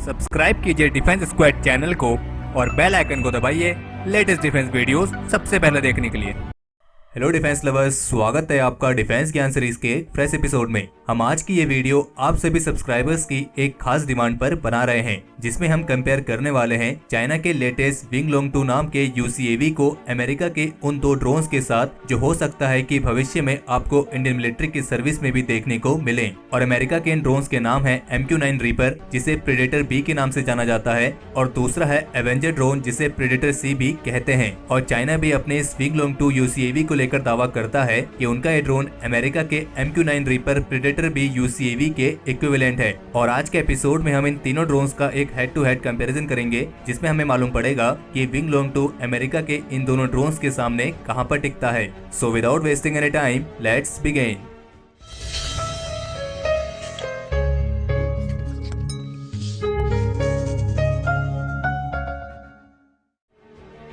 Subscribe कीजिए defence squad channel को और बेल आइकन को दबाइए लेटेस्ट डिफेंस वीडियोस सबसे पहले देखने के लिए। हेलो डिफेंस लवर्स, स्वागत है आपका डिफेंस ज्ञान सीरीज के फ्रेश एपिसोड में। हम आज की ये वीडियो आप सभी सब्सक्राइबर्स की एक खास डिमांड पर बना रहे हैं, जिसमें हम कंपेयर करने वाले हैं चाइना के लेटेस्ट विंगलोंग 2 नाम के UCAV को अमेरिका के उन 2 ड्रोन्स के साथ, जो हो सकता है कि भविष्य में आपको इंडियन मिलिट्री की सर्विस में भी देखने को मिले। और अमेरिका के इन ड्रोन्स के नाम है MQ-9 रीपर, जिसे प्रेडेटर B के नाम से जाना जाता है, और दूसरा है एवेंजर ड्रोन, जिसे प्रेडेटर C भी कहते हैं। और चाइना भी अपने इस विंगलोंग 2 UCAV को लेकर दावा करता है कि उनका ये ड्रोन अमेरिका के MQ-9 reaper predator B UCAV के इक्विवेलेंट है। और आज के एपिसोड में हम इन तीनों ड्रोन्स का एक हेड टू हेड कंपैरिजन करेंगे, जिसमें हमें मालूम पड़ेगा कि विंगलोंग 2 अमेरिका के इन दोनों ड्रोन्स के सामने कहां पर टिकता है। So without wasting any time, let's begin.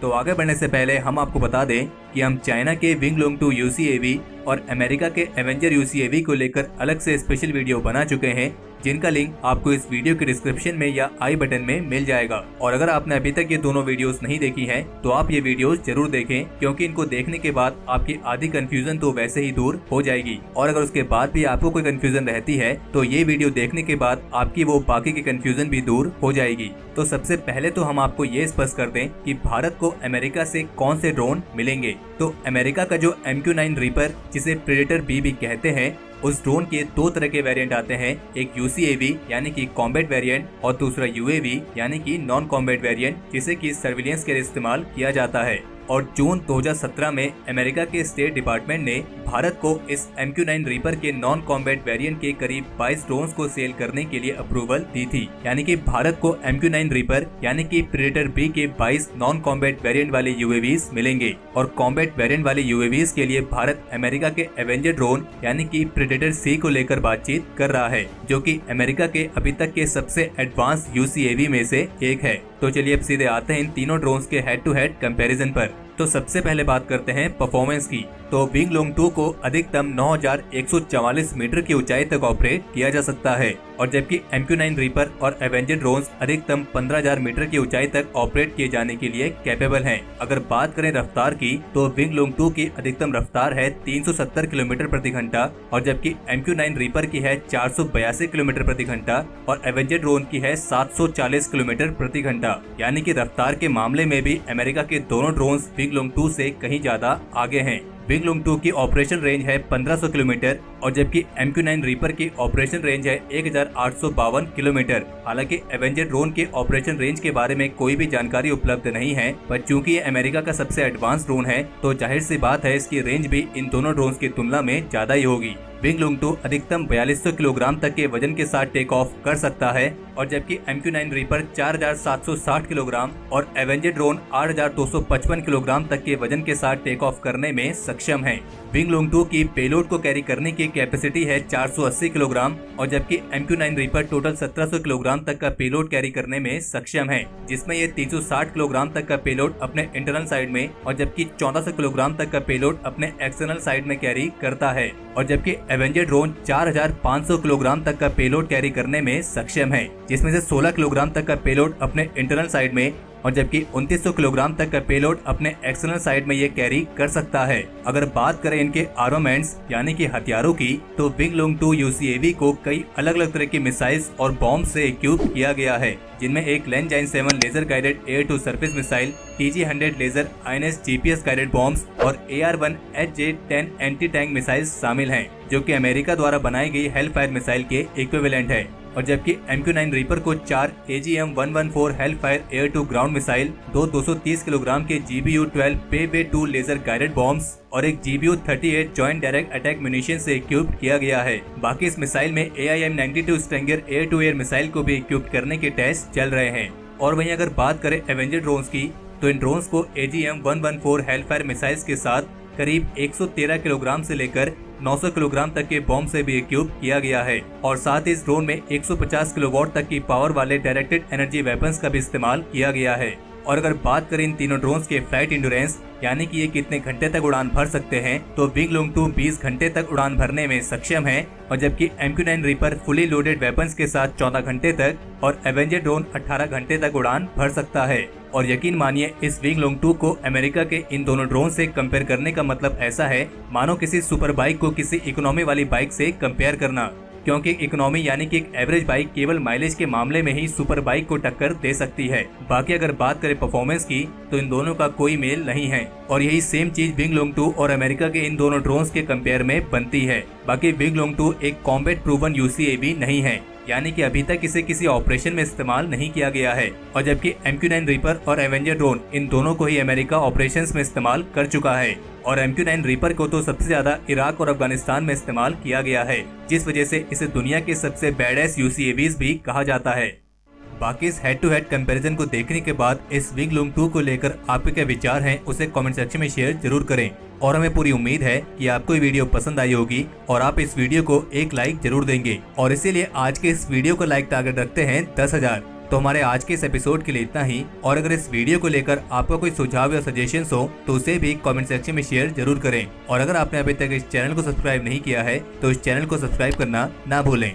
तो आगे बढ़ने से पहले हम आपको बता दें कि हम चाइना के विंगलोंग 2 UCAV और अमेरिका के एवेंजर UCAV को लेकर अलग से स्पेशल वीडियो बना चुके हैं, जिनका लिंक आपको इस वीडियो के डिस्क्रिप्शन में या आई बटन में मिल जाएगा। और अगर आपने अभी तक ये दोनों वीडियोस नहीं देखी हैं, तो आप ये वीडियोस जरूर देखें, क्योंकि इनको देखने के बाद आपकी आधी कंफ्यूजन तो वैसे ही दूर हो जाएगी। और अगर उसके बाद भी आपको कोई कंफ्यूजन रहती है, तो ये वीडियो देखने के बाद आपकी वो बाकी की कंफ्यूजन भी दूर हो जाएगी। तो सबसे पहले तो हम आपको ये स्पष्ट कर दें कि भारत को अमेरिका से कौन से ड्रोन मिलेंगे। तो अमेरिका का जो MQ-9 रीपर, जिसे प्रेडेटर B भी कहते हैं, उस ड्रोन के 2 तरह के वेरिएंट आते हैं। एक UCAV यानी कि कॉम्बैट वेरिएंट, और दूसरा UAV यानी कि नॉन कॉम्बैट वेरिएंट, जिसे कि सर्विलेंस के लिए इस्तेमाल किया जाता है। और जून 2017 में अमेरिका के स्टेट डिपार्टमेंट ने भारत को इस MQ-9 रीपर के नॉन कॉम्बैट वेरिएंट के करीब 22 ड्रोन्स को सेल करने के लिए अप्रूवल दी थी। यानी कि भारत को MQ-9 रीपर यानी कि प्रेडेटर B के 22 नॉन कॉम्बैट वेरिएंट वाले UAVs मिलेंगे। और कॉम्बैट वेरिएंट वाले UAVs के लिए भारत अमेरिका के एवेंजर ड्रोन यानी कि प्रेडेटर C को लेकर बातचीत कर रहा है, जो कि अमेरिका के अभी तक के सबसे एडवांस UCAV में से एक है। तो चलिए अब सीधे आते हैं इन तीनों ड्रोन्स के हेड टू हेड कंपैरिजन पर। तो सबसे पहले बात करते हैं परफॉर्मेंस की। तो विंगलोंग 2 को अधिकतम 9144 मीटर की ऊंचाई तक ऑपरेट किया जा सकता है, और जबकि MQ-9 रीपर और एवेंजर ड्रोन्स अधिकतम 15000 मीटर की ऊंचाई तक ऑपरेट किए जाने के लिए कैपेबल हैं। अगर बात करें रफ्तार की, तो विंगलोंग 2 की अधिकतम रफ्तार है 370 किलोमीटर प्रति घंटा, और जबकि MQ-9 रीपर की है 482 किलोमीटर प्रति घंटा, और एवेंजर ड्रोन की है 740 किलोमीटर प्रति घंटा। यानी कि रफ्तार के मामले में भी अमेरिका के दोनों ड्रोन्स विंगलोंग 2 से कहीं ज्यादा आगे हैं। विंगलोंग 2 की ऑपरेशन रेंज है 1500 किलोमीटर, और जबकि MQ-9 रीपर की ऑपरेशन रेंज है 1852 किलोमीटर। हालांकि एवेंजर ड्रोन के ऑपरेशन रेंज के बारे में कोई भी जानकारी उपलब्ध नहीं है, पर चूंकि ये अमेरिका का सबसे एडवांस ड्रोन है, तो जाहिर सी बात है इसकी रेंज भी इन दोनों ड्रोन्स की तुलना में ज्यादा ही होगी। विंगलोंग 2 अधिकतम 4200 किलोग्राम तक के वजन के साथ टेक ऑफ कर सकता है, और जबकि MQ-9 रीपर 4760 किलोग्राम और एवेंजर ड्रोन 8255 किलोग्राम तक के वजन के साथ टेक ऑफ करने में सक्षम है। विंगलोंग 2 की पेलोड को कैरी करने की कैपेसिटी है 480 किलोग्राम, और जबकि MQ-9 रीपर टोटल 1700 किलोग्राम तक का पेलोड कैरी करने में सक्षम है, जिसमें ये 360 किलोग्राम तक का पेलोड अपने इंटरनल साइड में, और जबकि 1400 किलोग्राम तक का पेलोड अपने एक्सटर्नल साइड में कैरी करता है। और जबकि एवेंजर ड्रोन 4500 किलोग्राम तक का पेलोड कैरी करने में सक्षम है, जिसमें से 16 किलोग्राम तक का पेलोड अपने इंटरनल साइड में, और जबकि 2900 किलोग्राम तक का पेलोड अपने एक्सटर्नल साइड में ये कैरी कर सकता है। अगर बात करें इनके आर्मामेंट्स यानी कि हथियारों की, तो विंगलोंग 2 UCAV को कई अलग अलग तरह की मिसाइल्स और बॉम्ब से इक्विप किया गया है, जिनमें एक लैंजाइन 7 laser guided air to surface missile, TG-100 laser INS GPS guided bombs और AR-1 HJ-10 anti tank missiles शामिल हैं, जो कि अमेरिका द्वारा बनाई गई हेलफायर मिसाइल के इक्विवेलेंट है। और जबकि MQ-9 रीपर को 4 AGM-114 Hellfire air to ground missile, 230 kilogram के GBU-12 पे-वे 2 लेजर गाइडेड बॉम्ब्स और एक GBU-38 joint direct attack munition से इक्विप किया गया है। बाकी इस मिसाइल में AIM-92 Stinger air to air missile को भी इक्विप करने के टेस्ट चल रहे हैं। और वहीं अगर बात करें एवेंजर ड्रोन्स की, तो इन ड्रोन्स को AGM-114 हेलफायर मिसाइल्स के साथ करीब 113 किलोग्राम से लेकर 900 किलोग्राम तक के बॉम्ब से भी इक्विप किया गया है, और साथ ही इस ड्रोन में 150 किलोवाट तक की पावर वाले डायरेक्टेड एनर्जी वेपन्स का भी इस्तेमाल किया गया है। और अगर बात करें इन तीनों ड्रोन्स के फ्लाइट इंड्योरेंस यानी कि ये कितने घंटे तक उड़ान भर सकते हैं, तो विंग लूंग 2 20 घंटे तक उड़ान भरने में सक्षम है, और जबकि MQ-9 reaper fully loaded weapons के साथ 14 घंटे तक और एवेंजर ड्रोन 18 घंटे तक उड़ान भर सकता है। और यकीन मानिए, इस विंग लूंग 2 को अमेरिका के इन दोनों ड्रोन से कंपेयर करने का मतलब ऐसा है मानो किसी सुपर बाइक को किसी इकोनॉमी वाली बाइक से कंपेयर करना, क्योंकि इकोनॉमी यानी कि एक एवरेज बाइक केवल माइलेज के मामले में ही सुपर बाइक को टक्कर दे सकती है। बाकी अगर बात करें परफॉर्मेंस की तो इन दोनों का कोई मेल नहीं है, और यही सेम चीज विंग लूंग 2 और अमेरिका के इन दोनों ड्रोन्स के कंपेयर में बनती है। बाकी विंग लूंग 2 एक कॉम्बैट प्रूवन UCAV नहीं है, यानी कि अभी तक इसे किसी ऑपरेशन में इस्तेमाल नहीं किया गया है, और जबकि MQ-9 रीपर और एवेंजर ड्रोन इन दोनों को ही अमेरिका ऑपरेशंस में इस्तेमाल कर चुका है, और MQ-9 रीपर को तो सबसे ज्यादा इराक और अफगानिस्तान में इस्तेमाल किया गया है, जिस वजह से इसे दुनिया के सबसे बैडेस्ट UCAVs भी कहा जाता है। बाकी इस हेड टू हेड कंपैरिजन को देखने के बाद इस विंग लूंग 2 को लेकर आपके क्या विचार हैं उसे कमेंट सेक्शन में शेयर जरूर करें, और हमें पूरी उम्मीद है कि आपको ये वीडियो पसंद आई होगी और आप इस वीडियो को एक लाइक जरूर देंगे, और इसीलिए आज के इस वीडियो को लाइक टारगेट रखते हैं 10,000। तो हमारे आज के इस एपिसोड के लिए इतना ही, और अगर इस वीडियो को लेकर आपका कोई सुझाव या सजेशंस हो तो उसे भी कमेंट सेक्शन में शेयर जरूर करें, और अगर आपने अभी तक इस चैनल को सब्सक्राइब नहीं किया है तो इस चैनल को सब्सक्राइब करना ना भूलें।